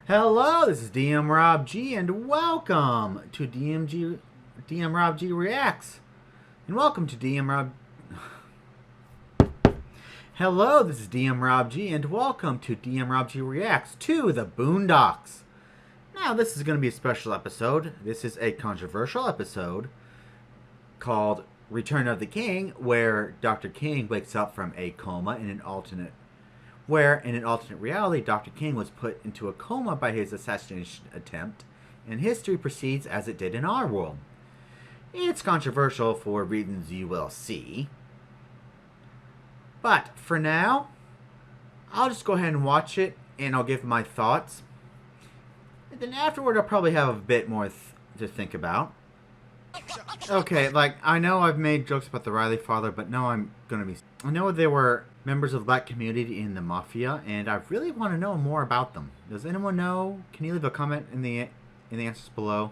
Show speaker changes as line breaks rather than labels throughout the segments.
Hello, this is DMRobG, and welcome to DMRobG Reacts. And welcome to Hello, this is DMRobG, and welcome to DMRobG Reacts to the Boondocks. Now, this is going to be a special episode. This is a controversial episode called Return of the King, where Dr. King wakes up from a coma in an alternate reality, Dr. King was put into a coma by his assassination attempt, and history proceeds as it did in our world. It's controversial for reasons you will see. But for now, I'll just go ahead and watch it, and I'll give my thoughts. And then afterward, I'll probably have a bit more to think about. Okay, I know I've made jokes about the Riley father, but no, I know there were members of the black community in the mafia, and I really want to know more about them. Does anyone know? Can you leave a comment in the answers below?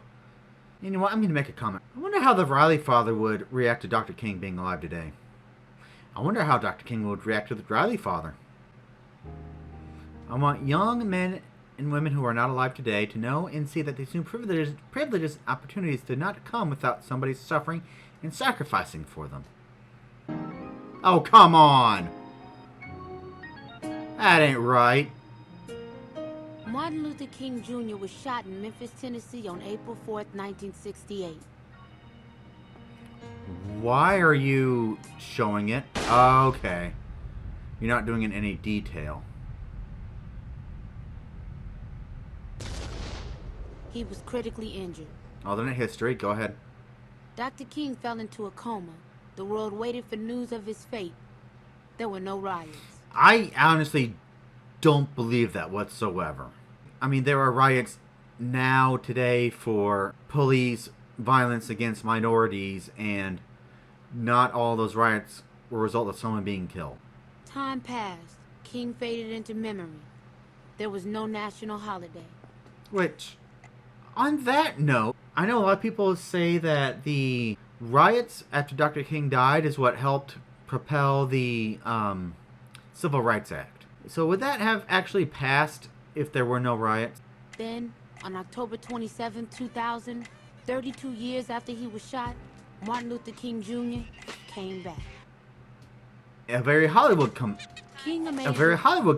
You know what? I'm going to make a comment. I wonder how the Riley father would react to Dr. King being alive today. I wonder how Dr. King would react to the Riley father. I want young men and women who are not alive today to know and see that these new privileges and opportunities did not come without somebody suffering and sacrificing for them. Oh, come on! That ain't right.
Martin Luther King Jr. was shot in Memphis, Tennessee on April 4th, 1968.
Why are you showing it? Okay. You're not doing it in any detail.
He was critically injured.
Alternate history, go ahead.
Dr. King fell into a coma. The world waited for news of his fate. There were no riots.
I honestly don't believe that whatsoever. I mean, there are riots now, today, for police violence against minorities, and not all those riots were a result of someone being killed.
Time passed. King faded into memory. There was no national holiday.
Which, on that note, I know a lot of people say that the riots after Dr. King died is what helped propel the Civil Rights Act. So would that have actually passed if there were no riots?
Then, on October 27, 2000, 32 years after he was shot, Martin Luther King Jr. came back.
A very Hollywood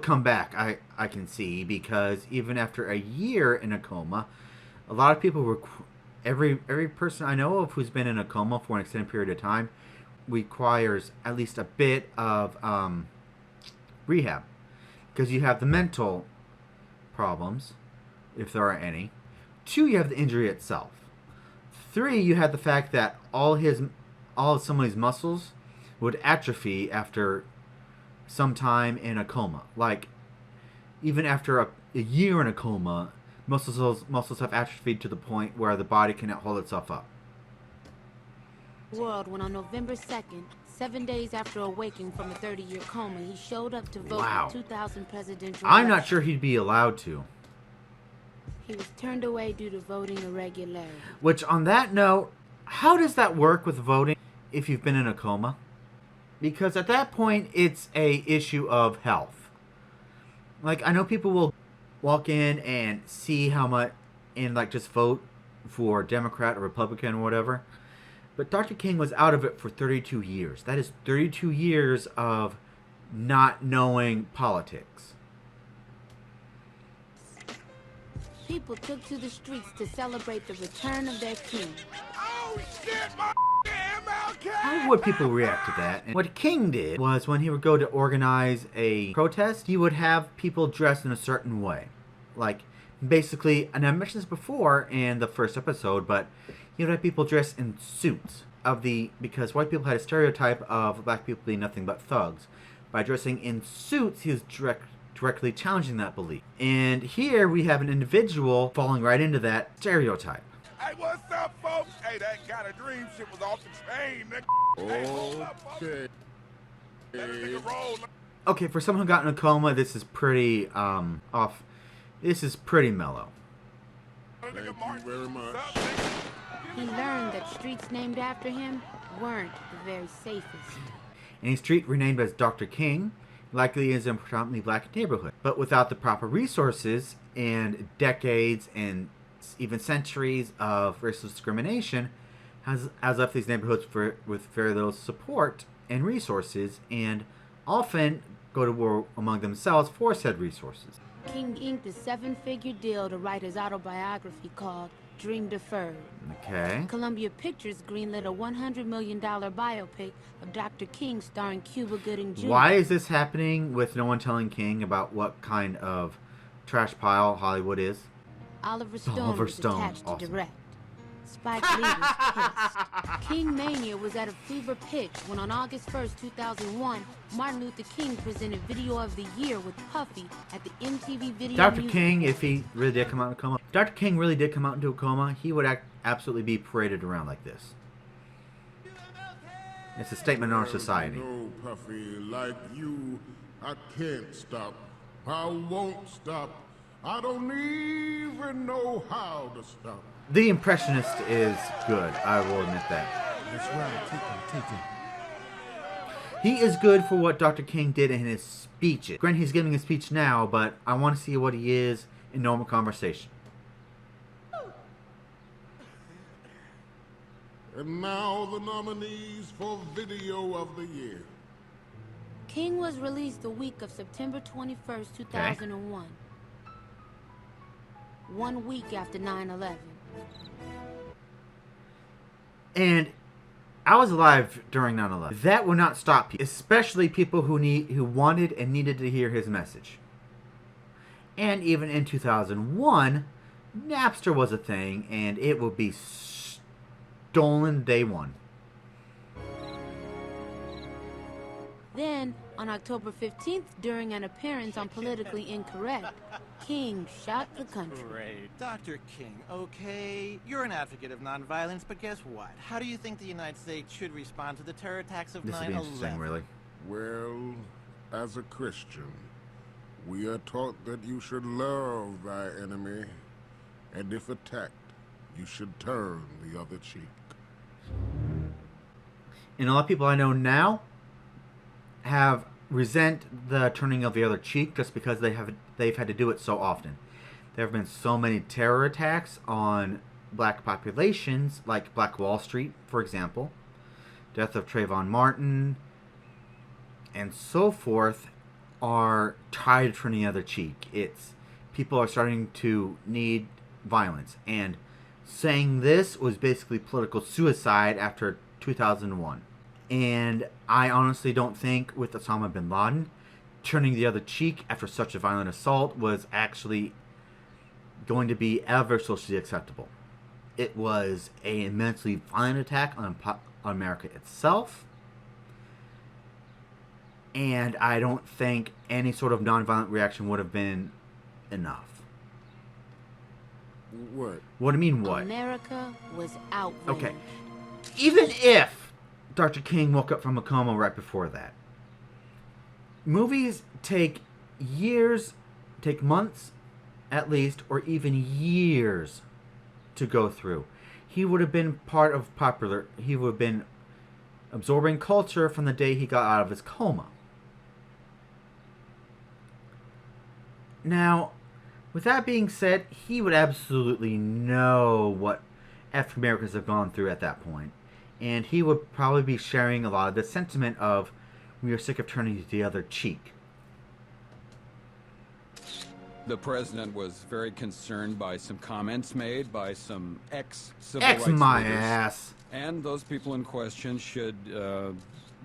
comeback, I can see, because even after a year in a coma, a lot of people every person I know of who's been in a coma for an extended period of time requires at least a bit of rehab, because you have the mental problems, if there are any. 2, you have the injury itself. 3, you have the fact that all of somebody's muscles would atrophy after some time in a coma. Like, even after a year in a coma, muscles have atrophied to the point where the body cannot hold itself up.
World when on November 2nd, 7 days after awakening from a 30-year coma, he showed up to vote in the 2000 presidential
I'm
election.
not sure he'd be allowed to.
He was turned away due to voting irregularity.
Which, on that note, how does that work with voting if you've been in a coma? Because at that point, it's a issue of health. Like, I know people will walk in and see how much, and just vote for Democrat or Republican or whatever. But Dr. King was out of it for 32 years. That is 32 years of not knowing politics.
People took to the streets to celebrate the return of their king.
Oh shit, my MLK!
How would people react to that? And what King did was, when he would go to organize a protest, he would have people dressed in a certain way. Like, basically, and I mentioned this before in the first episode, but he would have people dressed in suits because white people had a stereotype of black people being nothing but thugs. By dressing in suits, he was directly challenging that belief. And here we have an individual falling right into that stereotype.
Hey, what's up, folks? Hey, that kind of dream shit was off the chain, nigga. Hey, hold up, folks. Let a nigga roll.
Okay, for someone who got in a coma, this is pretty off. This is pretty mellow.
Thank you very much.
He learned that streets named after him weren't the very safest.
Any street renamed as Dr. King likely is in a predominantly black neighborhood. But without the proper resources and decades and even centuries of racial discrimination, has left these neighborhoods with very little support and resources, and often go to war among themselves for said resources.
King inked a 7-figure deal to write his autobiography called Dream Deferred.
Okay.
Columbia Pictures greenlit a $100 million biopic of Dr. King starring Cuba Gooding Jr.
Why is this happening with no one telling King about what kind of trash pile Hollywood is?
Oliver Stone was attached to direct. Spike Lee was pissed. King Mania was at a fever pitch when on August 1st, 2001, Martin Luther King presented Video of the Year with Puffy at the MTV Video
Dr.
Music
King,
Awards.
if he really did come out in a coma, if Dr. King really did come out into a coma, he would absolutely be paraded around like this. It's a statement on our society.
No, Puffy, like you, I can't stop. I won't stop. I don't even know how to stop.
The Impressionist is good, I will admit that.
That's right, take it.
He is good for what Dr. King did in his speeches. Granted, he's giving a speech now, but I want to see what he is in normal conversation.
And now the nominees for Video of the Year.
King was released the week of September 21st, 2001. 1 week after 9/11.
And I was alive during 9/11. That will not stop people, especially people who wanted and needed to hear his message. And even in 2001, Napster was a thing, and it would be stolen day one.
Then, on October 15th, during an appearance on Politically Incorrect, King shot the country.
Great. Dr. King, okay, you're an advocate of nonviolence, but guess what? How do you think the United States should respond to the terror attacks of 9/11?
This would be interesting, really.
Well, as a Christian, we are taught that you should love thy enemy, and if attacked, you should turn the other cheek.
And a lot of people I know now resent the turning of the other cheek just because they've had to do it so often. There have been so many terror attacks on black populations, like Black Wall Street, for example, death of Trayvon Martin, and so forth, are tied to turning the other cheek. People are starting to need violence, and saying this was basically political suicide after 2001. And I honestly don't think with Osama bin Laden, turning the other cheek after such a violent assault was actually going to be ever socially acceptable. It was an immensely violent attack on America itself. And I don't think any sort of nonviolent reaction would have been enough.
What?
What do you mean, what?
America was outraged.
Okay. Even if Dr. King woke up from a coma right before that, movies take years, take months at least, or even years to go through. He would have been part of he would have been absorbing culture from the day he got out of his coma. Now, with that being said, he would absolutely know what African Americans have gone through at that point. And he would probably be sharing a lot of the sentiment of, we are sick of turning the other cheek.
The president was very concerned by some comments made by some ex-civil
X
rights
my
leaders.
ass.
And those people in question should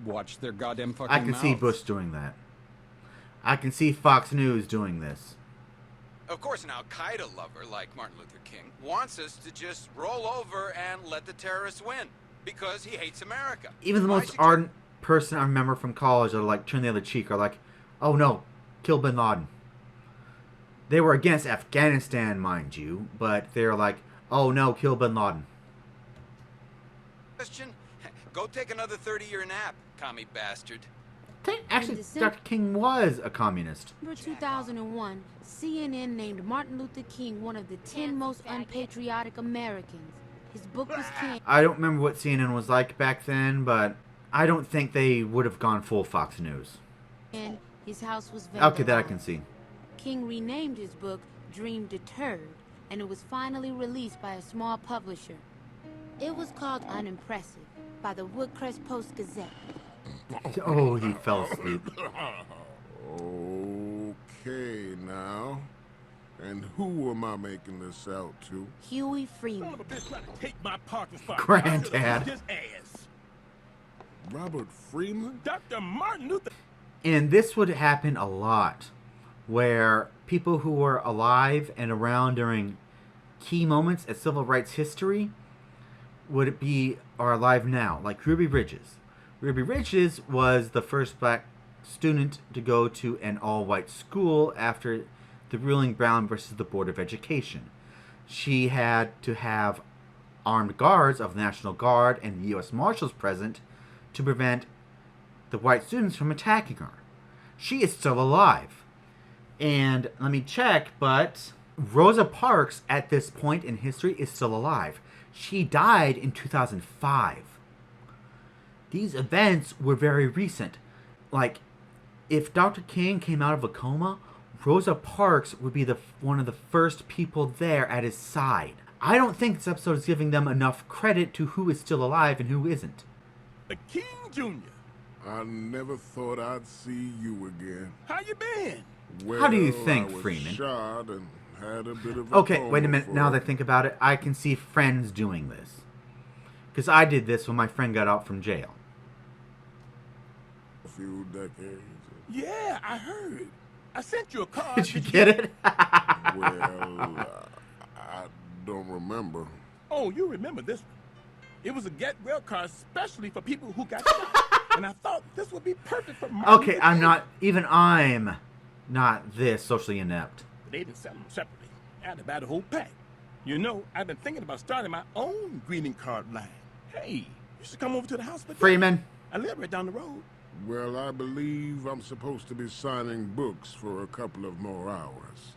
watch their goddamn fucking
I can see
mouths.
Bush doing that. I can see Fox News doing this.
Of course, an Al-Qaeda lover like Martin Luther King wants us to just roll over and let the terrorists win because he hates America.
Even the most ardent person I remember from college, or like turn the other cheek, are like, oh no, kill bin Laden. They were against Afghanistan, mind you, but they're like, oh no, kill bin Laden.
Question? Go take another 30-year nap, commie bastard.
Actually,
December-
Dr. King was a communist.
In December 2001, CNN named Martin Luther King one of the 10 most unpatriotic Americans. His book was canned.
I don't remember what CNN was like back then, but I don't think they would have gone full Fox News.
And His house was vandalized.
Okay, that I can see.
King renamed his book Dream Deterred, and it was finally released by a small publisher. It was called Unimpressive by the Woodcrest Post-Gazette.
Oh, he fell asleep.
Okay, now. And who am I making this out to?
Huey Freeman.
Take my parking spot.
Granddad.
His ass.
Robert Freeman?
Dr. Martin Luther.
And this would happen a lot, where people who were alive and around during key moments at civil rights history are alive now, like Ruby Ridges. Ruby Ridges was the first black student to go to an all-white school after the ruling Brown versus the Board of Education. She had to have armed guards of the National Guard and the U.S. Marshals present to prevent the white students from attacking her. She is still alive. And let me check, but Rosa Parks at this point in history is still alive. She died in 2005. These events were very recent. Like, if Dr. King came out of a coma, Rosa Parks would be one of the first people there at his side. I don't think this episode is giving them enough credit to who is still alive and who isn't.
The King Jr.
I never thought I'd see you again.
How you been?
Well,
How do you think,
I was
Freeman?
Shot and had a bit of a
Okay, wait a minute.
coma
Now
for
that I think about it, I can see friends doing this. Because I did this when my friend got out from jail.
a few decades.
Yeah, I heard. I sent you a card.
Did you get it?
Well, I don't remember.
Oh, you remember this one. It was a get well card especially for people who got shot. And I thought this would be perfect for Martin
Okay,
Luther
I'm
King.
not, even I'm not this socially inept.
They didn't sell them separately. I had to buy the whole pack. You know, I've been thinking about starting my own greeting card line. Hey, you should come over to the house for dinner.
Freeman.
I live right down the road.
Well, I believe I'm supposed to be signing books for a couple of more hours.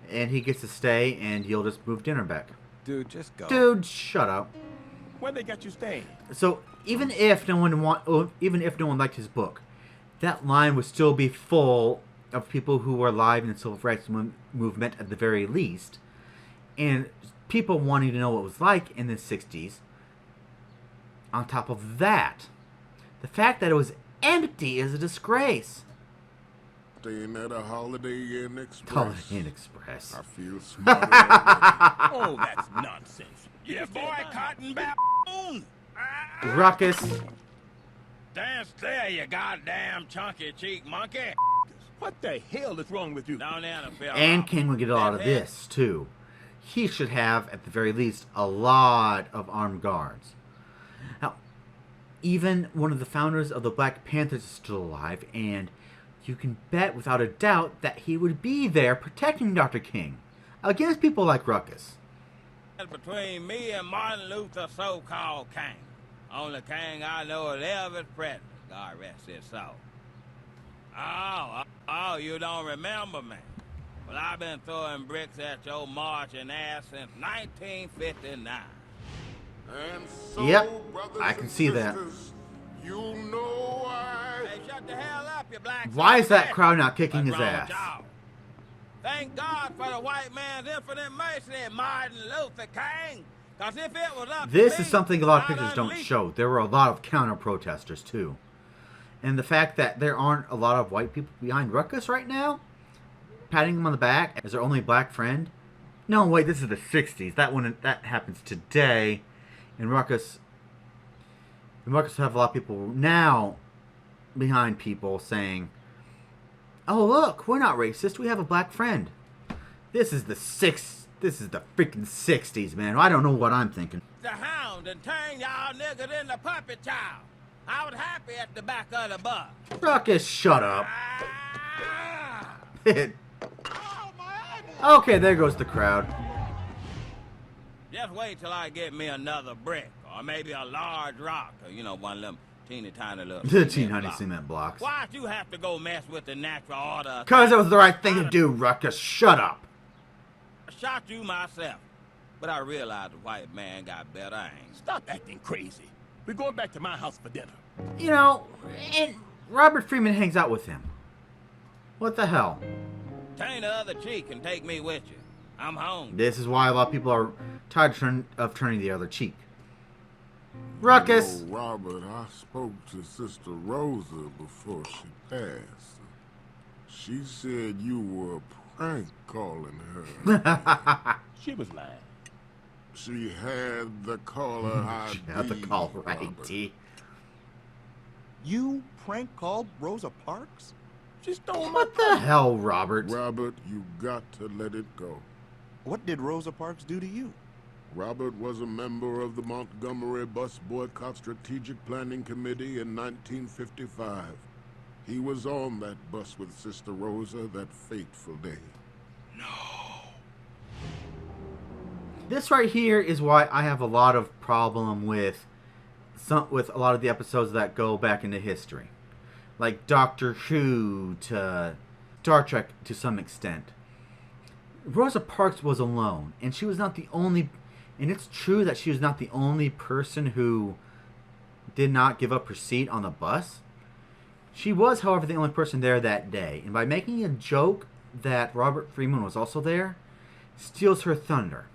And he gets to stay, and he'll just move dinner back.
Dude, just go.
Dude, shut up.
Where they got you staying?
So even if no one liked his book, that line would still be full of people who were alive in the civil rights movement at the very least, and people wanting to know what it was like in the 60s. On top of that, the fact that it was empty is a disgrace.
Staying at a Holiday Inn Express.
Holiday Inn Express.
I feel smarter already.
Oh, that's nonsense.
You boycotting baboon!
Ruckus.
Stand still, you goddamn chunky cheek monkey!
What the hell is wrong with you?
Down there in the field.
And King would get a lot of this, too. He should have, at the very least, a lot of armed guards. Now, even one of the founders of the Black Panthers is still alive, and you can bet without a doubt that he would be there protecting Dr. King against people like Ruckus.
Between me and Martin Luther, so-called king. Only king I know of ever present. God rest his soul. Oh, you don't remember me? Well, I've been throwing bricks at your marching ass since 1959.
And so,
Yep,
brothers
I can
and
see that.
sisters, you know
Hey, shut the hell up, you black
Why is that
son of a
crowd not
bitch.
kicking
What's
his
wrong
ass?
with y'all? Thank God for the white man's infinite mercy, Martin Luther King. Because if it was up
This
to
is
me,
something a lot of
I'd
pictures don't
unleash
show. There were a lot of counter-protesters, too. And the fact that there aren't a lot of white people behind Ruckus right now, patting him on the back as their only black friend. No, wait, this is the 60s. That happens today. And Ruckus have a lot of people now behind people saying, "Oh, look, we're not racist. We have a black friend." This is the freaking 60s, man. I don't know what I'm thinking.
the hound and turn y'all niggas into puppet child. I was happy at the back of the bus.
Ruckus, shut up.
Ah!
Okay, there goes the crowd.
Just wait till I get me another brick, or maybe a large rock, or, you know, one of them teeny tiny little
The
cement
teeny tiny
blocks.
cement blocks.
Why'd you have to go mess with the natural order?
Because it was the right thing to do, Ruckus. Shut up.
I shot you myself, but I realized the white man got better aim.
Stop acting crazy. We're going back to my house for dinner.
You know, and Robert Freeman hangs out with him. What the hell?
Turn the other cheek and take me with you. I'm home.
This is why a lot of people are tired of turning the other cheek. Ruckus!
You know, Robert, I spoke to Sister Rosa before she passed. She said you were prank calling her.
She was lying.
She had the caller ID.
She had the caller ID.
You prank called Rosa Parks?
She stole my
What the hell, Robert?
Robert, you got to let it go.
What did Rosa Parks do to you?
Robert was a member of the Montgomery Bus Boycott Strategic Planning Committee in 1955. He was on that bus with Sister Rosa that fateful day.
This right here is why I have a lot of problem with a lot of the episodes that go back into history. Like Doctor Who to Star Trek to some extent. Rosa Parks was alone, and she was not the only, and it's true that she was not the only person who did not give up her seat on the bus. She was, however, the only person there that day, and by making a joke that Robert Freeman was also there, steals her thunder.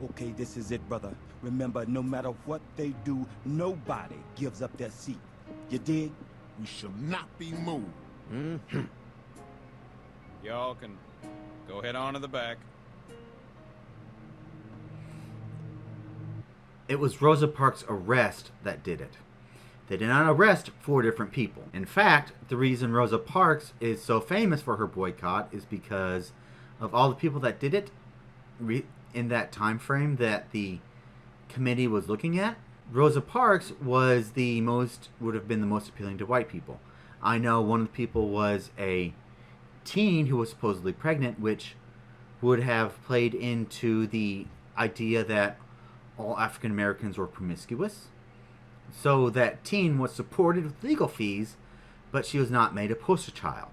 Okay, this is it, brother. Remember, no matter what they do, nobody gives up their seat. You dig?
We shall not be moved.
Y'all can go head on to the back.
It was Rosa Parks' arrest that did it. They did not arrest 4 different people. In fact, the reason Rosa Parks is so famous for her boycott is because of all the people that did it in that time frame that the committee was looking at. Rosa Parks would have been the most appealing to white people. I know one of the people was a teen who was supposedly pregnant, which would have played into the idea that all African Americans were promiscuous. So that teen was supported with legal fees, but she was not made a poster child.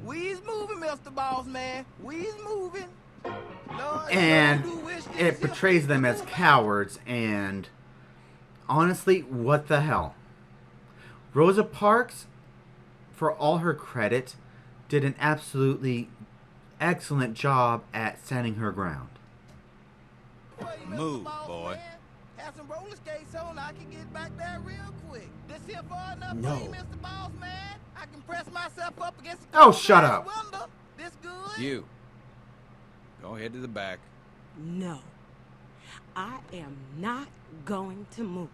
We's moving, Mr. Boss Man. We's moving. Lord,
And
sure do wish this
it portrays them as cowards, and honestly, what the hell? Rosa Parks, for all her credit, did an absolutely excellent job at standing her ground.
Move, boy. Have some roller skates on, I can get back there real quick. This here far enough for you, Mr. Boss Man? I can press myself up against the
Oh, shut up.
window. This good?
You. Go ahead to the back.
No, I am not going to move.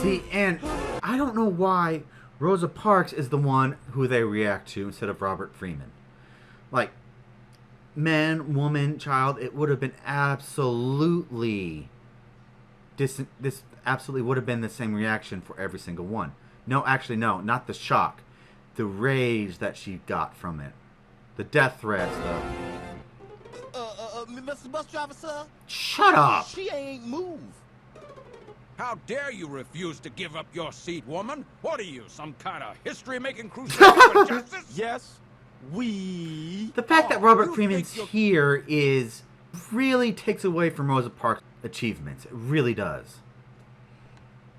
See, and I don't know why Rosa Parks is the one who they react to instead of Robert Freeman. Like, man, woman, child, it would have been absolutely... This absolutely would have been the same reaction for every single one. No, actually, no, not the shock. The rage that she got from it. The death threats, though.
Mr. Bus Driver, sir?
Shut up!
She ain't moved.
How dare you refuse to give up your seat, woman? What are you, some kind of history-making crusade for justice?
Yes, we...
The fact that Robert Freeman's here really takes away from Rosa Parks' achievements. It really does.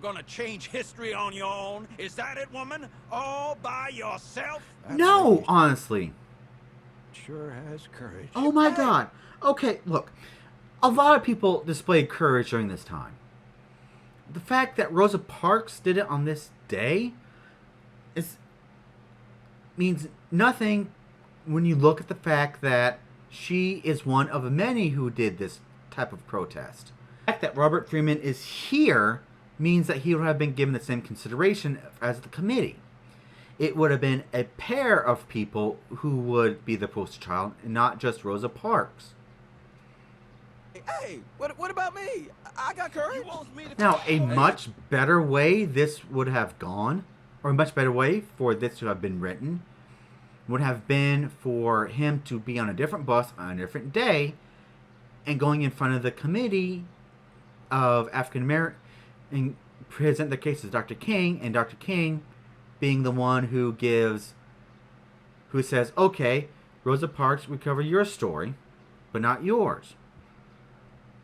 Gonna change history on your own? Is that it, woman? All by yourself?
No, honestly.
Sure has courage.
Oh my god. Okay, look. A lot of people displayed courage during this time. The fact that Rosa Parks did it on this day means nothing when you look at the fact that she is one of many who did this type of protest. The fact that Robert Freeman is here means that he would have been given the same consideration as the committee. It would have been a pair of people who would be the poster child, and not just Rosa Parks.
Hey, what about me? I got courage.
Now, a much better way this would have gone, or a much better way for this to have been written, would have been for him to be on a different bus on a different day and going in front of the committee of African American and present the case as Dr. King, and Dr. King being the one who says, okay, Rosa Parks, we cover your story, but not yours.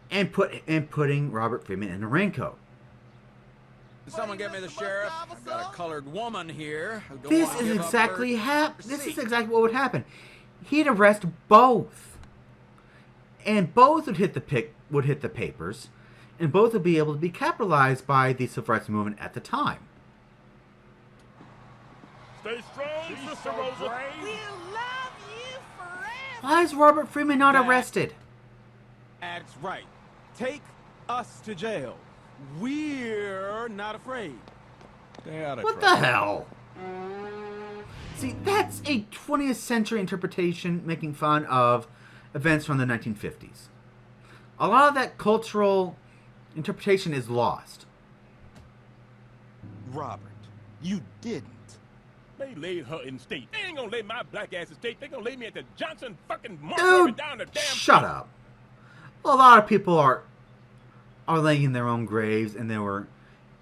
and putting Robert Freeman in a raincoat.
Someone get me the sheriff. I've got a colored woman here.
This is exactly what would happen. He'd arrest both, and both would hit the papers, and both would be able to be capitalized by the civil rights movement at the time.
Stay strong, Sister Rosa.
We'll love you forever.
Why is Robert Freeman not arrested?
That's right. Take us to jail. We're not afraid.
What the hell? See, that's a 20th century interpretation making fun of events from the 1950s. A lot of that cultural interpretation is lost.
Robert, you didn't.
They laid her in state. They ain't gonna lay my black ass in state. They gonna lay me at the Johnson fucking Martin down the damn.
Shut up. Well, a lot of people are laying in their own graves, and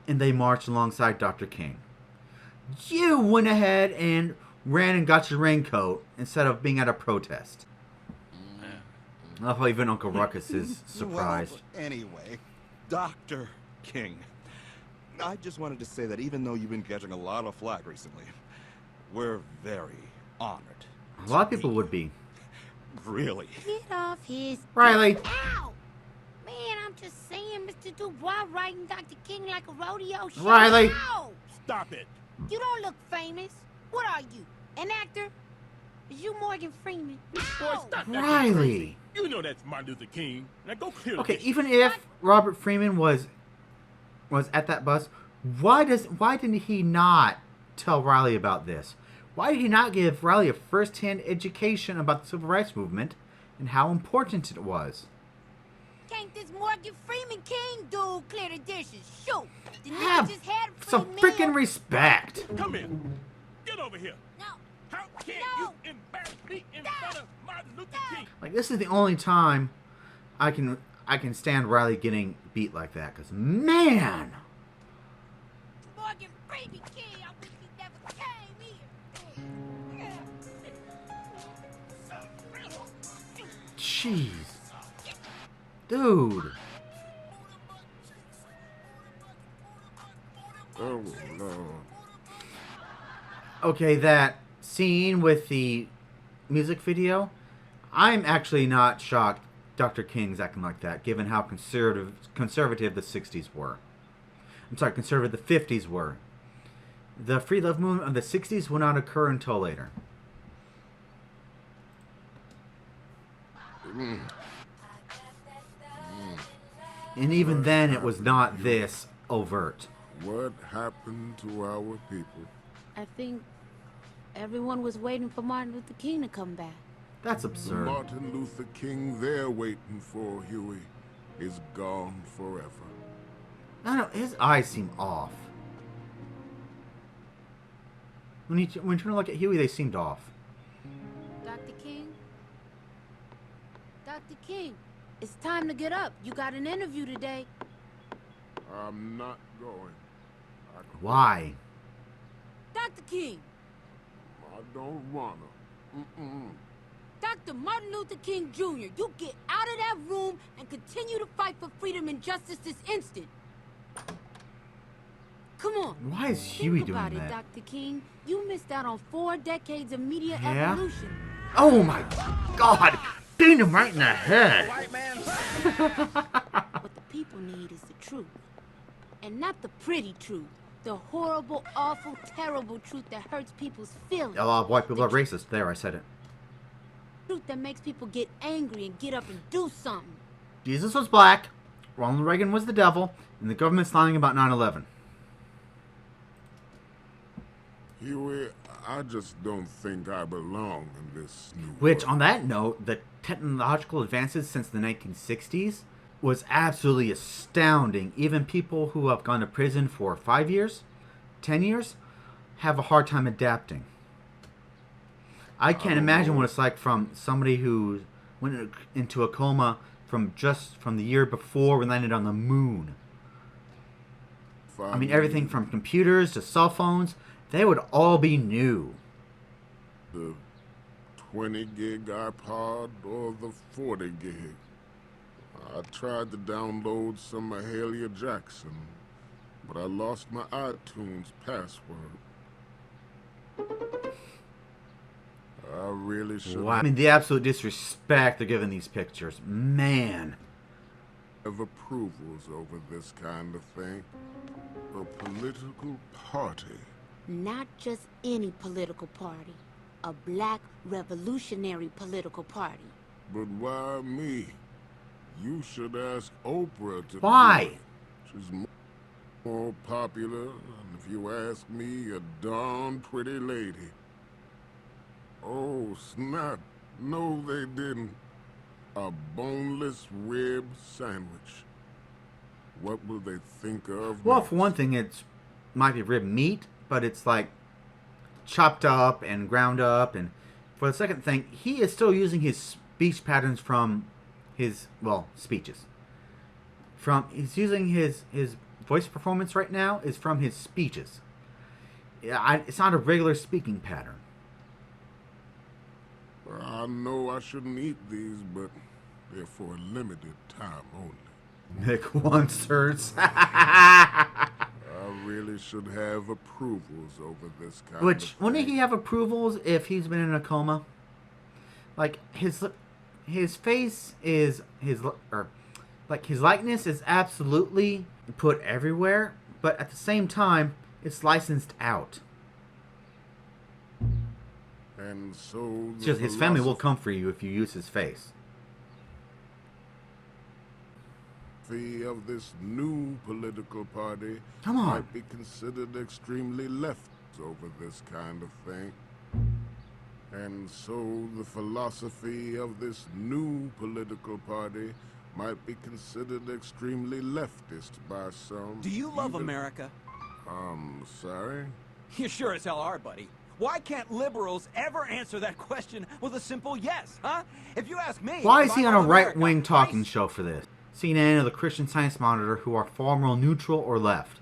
they marched alongside Dr. King. You went ahead and ran and got your raincoat instead of being at a protest. I love how even Uncle Ruckus is surprised.
Well, anyway, Dr. King, I just wanted to say that even though you've been catching a lot of flack recently, we're very honored.
A lot of people would be.
Really?
Get off his...
Riley.
Ow! Man, I'm just saying, Mr. Dubois riding Dr. King like a rodeo show.
Riley.
Ow!
Stop it.
You don't look famous. What are you? An actor? Is you Morgan Freeman?
Boy, stop that.
Riley.
You know that's Martin Luther King. Now go clear.
Okay, even if Robert Freeman was at that bus, why didn't he not tell Riley about this? Why did he not give Riley a first-hand education about the civil rights movement and how important it was?
Can't this Morgan Freeman King dude clear the dishes? Shoot! The nigga
Have
just had a free
some
meal.
freaking respect.
Come here. Get over here.
No.
How can you embarrass me in front of Martin Luther King?
Like, this is the only time I can stand Riley getting beat like that, because man.
Morgan Freeman King, I wish he never came here.
Jeez. Dude.
Oh, no.
Okay, that scene with the music video, I'm actually not shocked Dr. King's acting like that, given how conservative the 60s were. I'm sorry, conservative the 50s were. The free love movement of the 60s will not occur until later. And even then, it was not this overt.
What happened to our people?
I think everyone was waiting for Martin Luther King to come back.
That's
The
absurd.
Martin Luther King they're waiting for, Huey, is gone forever.
I don't know, his eyes seem off. When you turn to look at Huey, they seemed off.
Dr. King? Dr. King, it's time to get up. You got an interview today.
I'm not going.
Why?
Dr. King!
I don't wanna.
Dr. Martin Luther King Jr., you get out of that room and continue to fight for freedom and justice this instant. Come on.
Why is Huey
Think
doing
about
that?
it, Dr. King. You missed out on 4 decades of media
Yeah?
evolution.
Oh my God! Beat him right in the head!
What the people need is the truth. And not the pretty truth. The horrible, awful, terrible truth that hurts people's feelings.
A lot of white people are racist. There, I said it.
Truth that makes people get angry and get up and do something.
Jesus was black, Ronald Reagan was the devil, and the government's lying about 9/11.
Huey, I just don't think I belong in this new
Which,
world.
on that note, the technological advances since the 1960s was absolutely astounding. Even people who have gone to prison for 5 years, 10 years, have a hard time adapting. I can't imagine what it's like from somebody who went into a coma from the year before we landed on the moon. I mean, everything from computers to cell phones, they would all be new.
The 20 gig iPod or the 40 gig. I tried to download some Mahalia Jackson, but I lost my iTunes password. I really should.
Wow. I mean, the absolute disrespect they're giving these pictures. Man.
Have approvals over this kind of thing. A political party.
Not just any political party. A black revolutionary political party.
But why me? You should ask Oprah to.
Why?
She's more popular, and if you ask me, a darn pretty lady. Oh, snap. No, they didn't. A boneless rib sandwich. What will they think of?
Well,
next?
for one thing, it might be rib meat, but it's like chopped up and ground up. And for the second thing, he is still using his speech patterns from his, well, speeches. He's using his voice performance right now is from his speeches. It's not a regular speaking pattern.
I know I shouldn't eat these, but they're for a limited time only.
Nick Wonsers.
I really should have approvals over this kind of
Which,
thing.
wouldn't he have approvals if he's been in a coma? Like, his face is, his likeness is absolutely put everywhere, but at the same time, it's licensed out.
And so
It's just his family will come for you if you use his face.
Of this new political party
Come on.
might be considered extremely left over this kind of thing. And so the philosophy of this new political party might be considered extremely leftist by some.
Do you love America?
Sorry?
You sure as hell are, buddy. Why can't liberals ever answer that question with a simple yes, huh? If you ask me...
Why is he on a right-wing talking show for this? CNN or the Christian Science Monitor, who are far more neutral or left.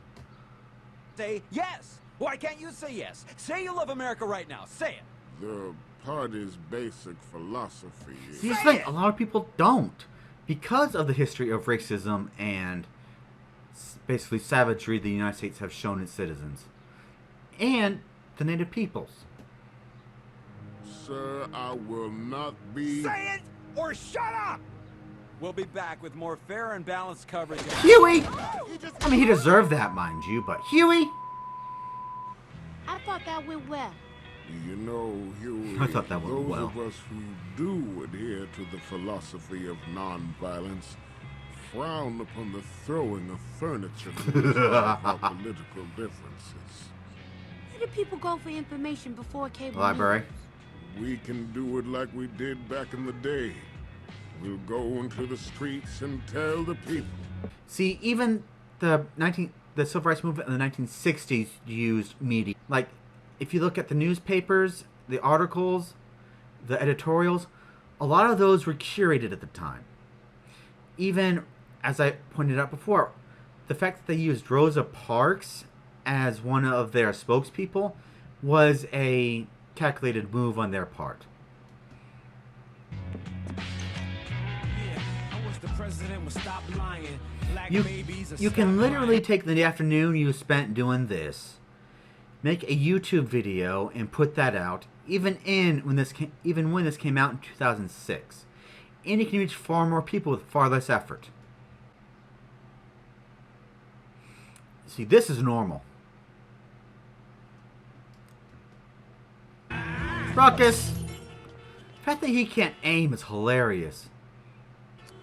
Say yes. Why can't you say yes? Say you love America right now. Say it.
The party's basic philosophy is...
See, here's the thing, a lot of people don't. Because of the history of racism and basically savagery the United States have shown its citizens. And the native peoples.
Sir, I will not be...
Say it or shut up! We'll be back with more fair and balanced coverage.
Huey! I mean, he deserved that, mind you, but Huey?
I thought that went well.
You know, Huey,
I thought that went well.
Those of us who do adhere to the philosophy of nonviolence frown upon the throwing of furniture to resolve our political differences.
Where do people go for information before cable
Library.
news?
We can do it like we did back in the day. We'll go into the streets and tell the people.
See, even the civil rights movement in the 1960s used media. Like, if you look at the newspapers, the articles, the editorials, a lot of those were curated at the time. Even, as I pointed out before, the fact that they used Rosa Parks as one of their spokespeople was a calculated move on their part. You can literally take the afternoon you spent doing this, make a YouTube video, and put that out, even when this came out in 2006, and you can reach far more people with far less effort. See, this is normal. Ruckus! The fact that he can't aim is hilarious.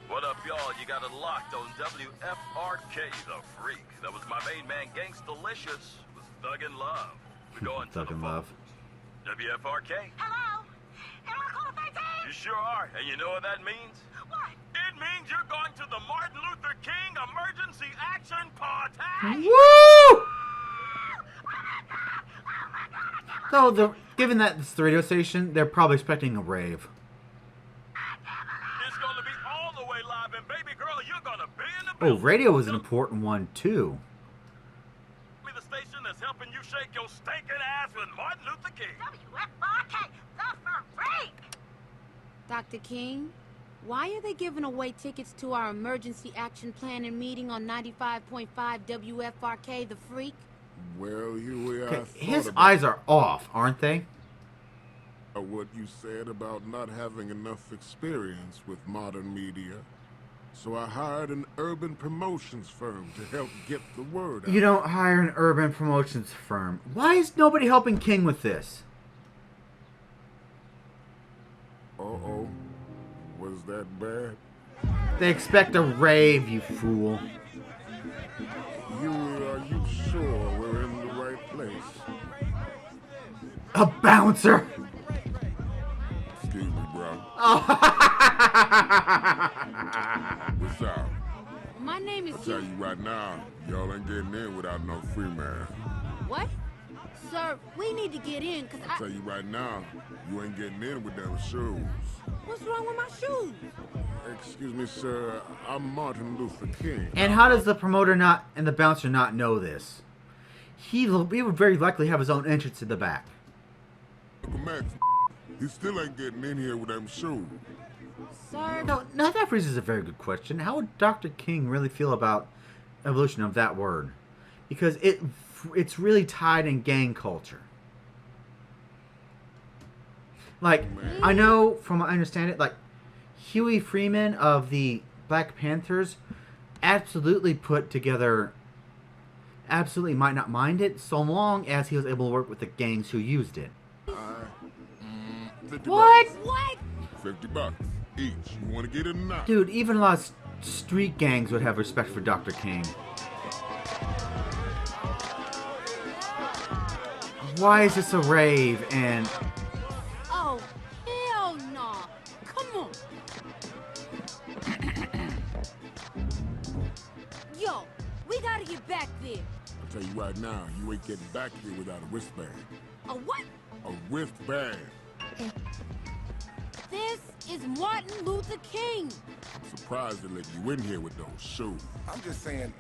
What up, y'all? You got it locked on WFRK, the freak. That was my main man, Gangstalicious, with Thug in Love. We're going to
Thug in Love.
WFRK.
Hello? Am I calling 13?
You sure are. And you know what that means?
What?
It means you're going to the Martin Luther King Emergency Action Party.
Woo! So, given that it's the radio station, they're probably expecting a rave.
It's going to be all the way live, and baby girl, you're going to be in the
Oh,
building.
radio was an important one, too.
Be the station that's helping you shake your stinking ass with Martin Luther King.
WFRK, the freak!
Dr. King, Why are they giving away tickets to our emergency action planning meeting on 95.5 WFRK, The Freak?
Well, Huey,
Okay,
I
his
thought about
eyes are off, aren't they?
what you said about not having enough experience with modern media. So I hired an urban promotions firm to help get the word out.
You don't hire an urban promotions firm. Why is nobody helping King with this?
Uh-oh. Was that bad?
They expect a rave, you fool.
Huey, are you sure we're in the right place?
A bouncer!
Excuse me, bro. What's up?
My name is
I'll tell you right now, y'all ain't getting in without no free man.
What? Sir, we need to get in, because
I'll tell you right now, you ain't getting in with them shoes.
What's wrong with my shoes?
Excuse me, sir. I'm Martin Luther King.
And how does the promoter not and the bouncer not know this? He would very likely have his own entrance to the back.
Max, he still ain't getting in here with them shoes.
Sir?
No, that raises a very good question. How would Dr. King really feel about evolution of that word? Because it's really tied in gang culture. Like, I know from what I understand it, like, Huey Freeman of the Black Panthers absolutely might not mind it so long as he was able to work with the gangs who used it.
50
What?
bucks.
What?
$50 each. You want to get it or not?
Dude, even a lot of street gangs would have respect for Dr. King. Why is this a rave and...
Oh, hell no. Come on. Yo, we gotta get back there.
I'll tell you right now, you ain't getting back here without a wristband.
A what?
A wristband.
This is Martin Luther King.
I'm surprised they let you in here with those shoes.
I'm just saying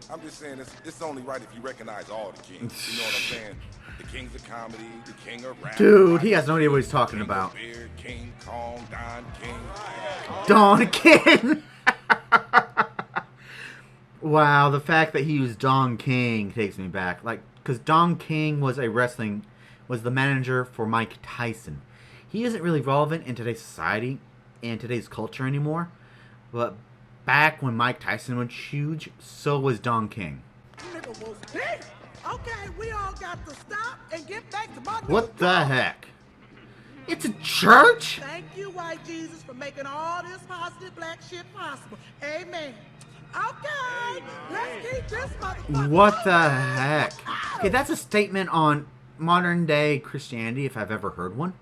it's only right if you recognize all the kings. You know what I'm saying? The kings of comedy, the king of rap.
Dude, he has no idea what he's talking about.
Beard, King Kong, Don King.
Don King! Wow, the fact that he used Don King takes me back. Like, because Don King was the manager for Mike Tyson. He isn't really relevant in today's society and today's culture anymore. But back when Mike Tyson was huge, so was Don King.
Okay, we all got to stop and get back to Martin.
What the heck? It's a church?
Thank you, white Jesus, for making all this positive black shit possible. Amen. Okay, let's keep this motherfucker.
What the heck? Okay, that's a statement on modern day Christianity if I've ever heard one.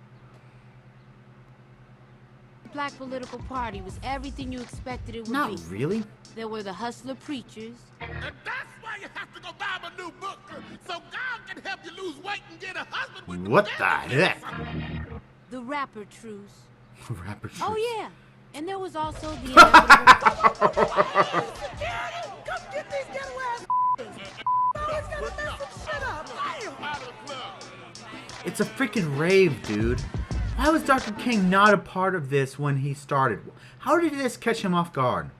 The Black political party was everything you expected it would be.
Not really.
There were the hustler preachers.
And that's why you have to go buy a new book, so God can help you lose weight and get a husband with
What the heck?
The rapper truce.
Rapper truce.
Oh yeah, and there was also the inevitable...
Security, come get these ghetto ass always gotta mess some shit up.
It's a freaking rave, dude. Why was Dr. King not a part of this when he started? How did this catch him off guard?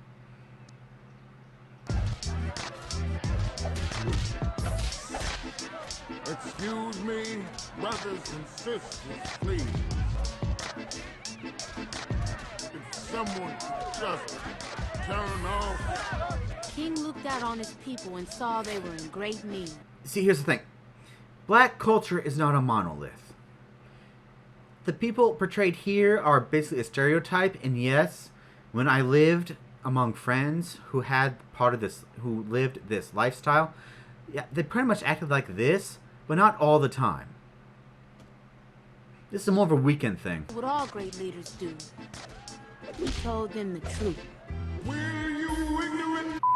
Excuse me, brothers and sisters, please. If someone just turn off.
King looked out on his people and saw they were in great need.
See, here's the thing. Black culture is not a monolith. The people portrayed here are basically a stereotype, and yes, when I lived among friends who had part of this, who lived this lifestyle, yeah, they pretty much acted like this, but not all the time. This is more of a weekend thing.
What all great leaders do. We told them the truth.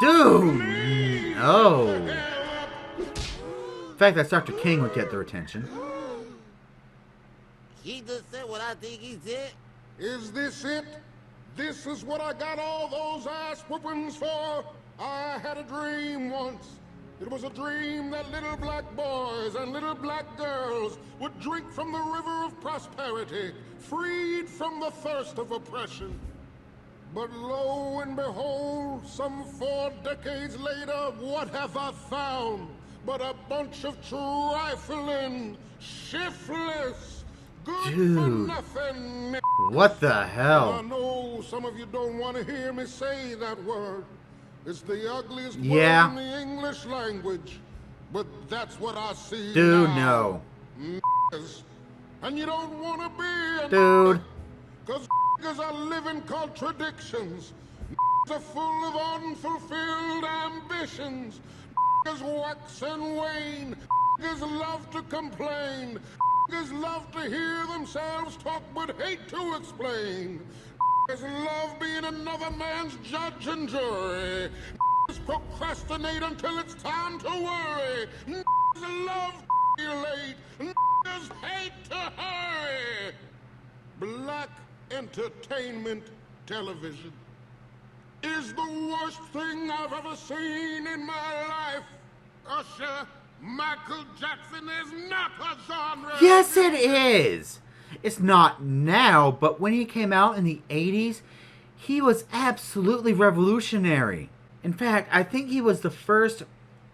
Dude! No! In fact, that's Dr. King would get their attention.
He just said what I think he said.
Is this it? This is what I got all those ass whoopings for? I had a dream once. It was a dream that little black boys and little black girls would drink from the river of prosperity, freed from the thirst of oppression. But lo and behold, some 4 decades later, what have I found but a bunch of trifling, shiftless, good-for-nothing...
What the hell?
I know some of you don't want to hear me say that word. It's the ugliest word in the English language. But that's what I see
Dude,
now.
no.
And you don't want to be a
Dude.
Because are living contradictions. Are full of unfulfilled ambitions. Wax and wane. Love to complain. Love to hear themselves talk but hate to explain. Love being another man's judge and jury. Procrastinate until it's time to worry. Love to be late. Hate to hurry. Black entertainment television is the worst thing I've ever seen in my life. Usher, Michael Jackson is not a genre.
Yes, it is. It's not now, but when he came out in the 80s, he was absolutely revolutionary. In fact, I think he was the first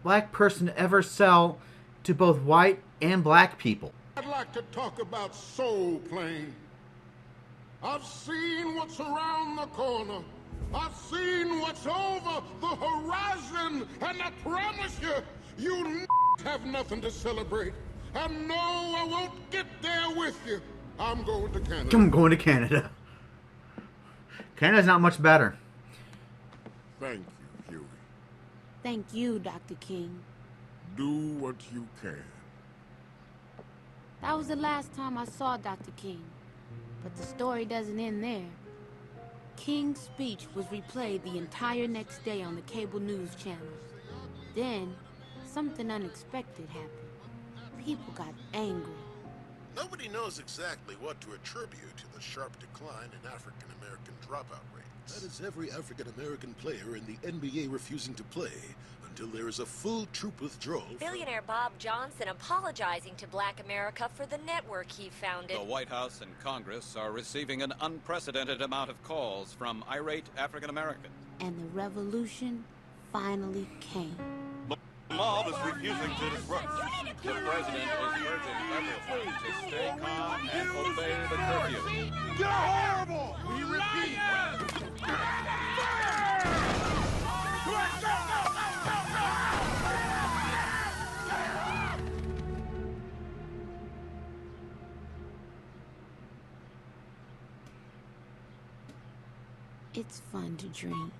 black person to ever sell to both white and black people.
I'd like to talk about soul plane. I've seen what's around the corner. I've seen what's over the horizon. And I promise you, you have nothing to celebrate. And no, I won't get there with you. I'm going to Canada.
I'm going to Canada. Canada's not much better.
Thank you, Huey.
Thank you, Dr. King.
Do what you can.
That was the last time I saw Dr. King. But the story doesn't end there. King's speech was replayed the entire next day on the cable news channels. Then, something unexpected happened. People got angry.
Nobody knows exactly what to attribute to the sharp decline in African-American dropout rates.
That is every African-American player in the NBA refusing to play until there is a full troop withdrawal.
Billionaire Bob Johnson apologizing to Black America for the network he founded.
The White House and Congress are receiving an unprecedented amount of calls from irate African-Americans.
And the revolution finally came.
The mob is refusing to disrupt.
The president is urging everyone to stay calm and obey the curfew.
You're horrible! We repeat.
It's fun to dream.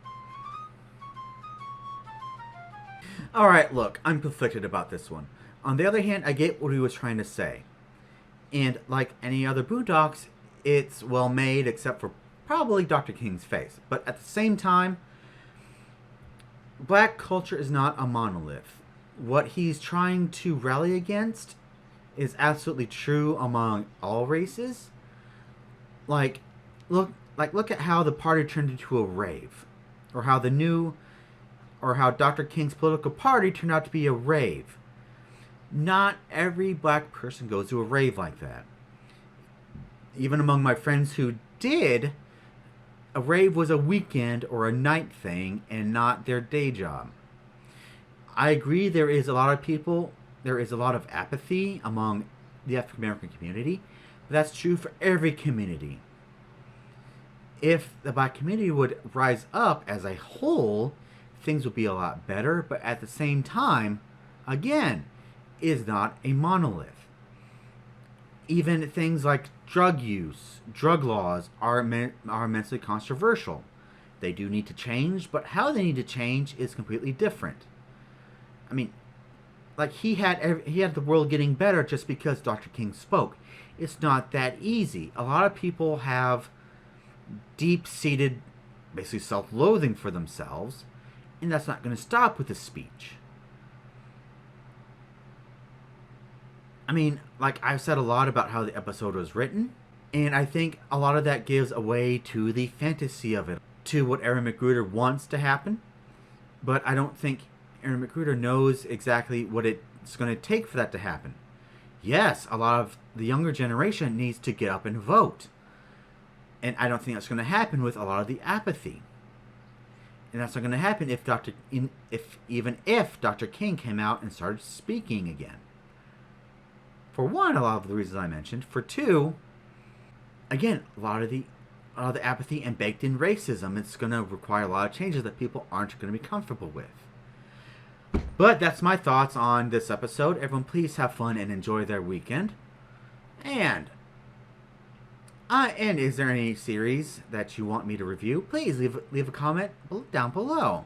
Alright, look, I'm conflicted about this one. On the other hand, I get what he was trying to say. And like any other Boondocks, it's well made except for probably Dr. King's face. But at the same time, black culture is not a monolith. What he's trying to rally against is absolutely true among all races. Look at how the party turned into a rave. Or how Dr. King's political party turned out to be a rave. Not every black person goes to a rave like that. Even among my friends who did, a rave was a weekend or a night thing and not their day job. I agree there is a lot of apathy among the African American community, but that's true for every community. If the black community would rise up as a whole, things would be a lot better, but at the same time, again, is not a monolith. Even things like drug use, drug laws are immensely controversial. They do need to change, but how they need to change is completely different. I mean, like he had the world getting better just because Dr. King spoke. It's not that easy. A lot of people have deep-seated, basically self-loathing for themselves, and that's not going to stop with his speech. I mean, like I've said a lot about how the episode was written, and I think a lot of that gives away to the fantasy of it, to what Aaron McGruder wants to happen, but I don't think Aaron McGruder knows exactly what it's going to take for that to happen. Yes, a lot of the younger generation needs to get up and vote. And I don't think that's going to happen with a lot of the apathy. And that's not going to happen if even if Dr. King came out and started speaking again. For one, a lot of the reasons I mentioned. For two, again, a lot of the apathy and baked-in racism. It's going to require a lot of changes that people aren't going to be comfortable with. But that's my thoughts on this episode. Everyone, please have fun and enjoy their weekend. And is there any series that you want me to review? Please leave a comment down below.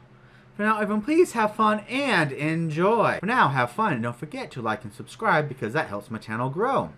For now, everyone, please have fun and enjoy. For now, have fun and don't forget to like and subscribe because that helps my channel grow.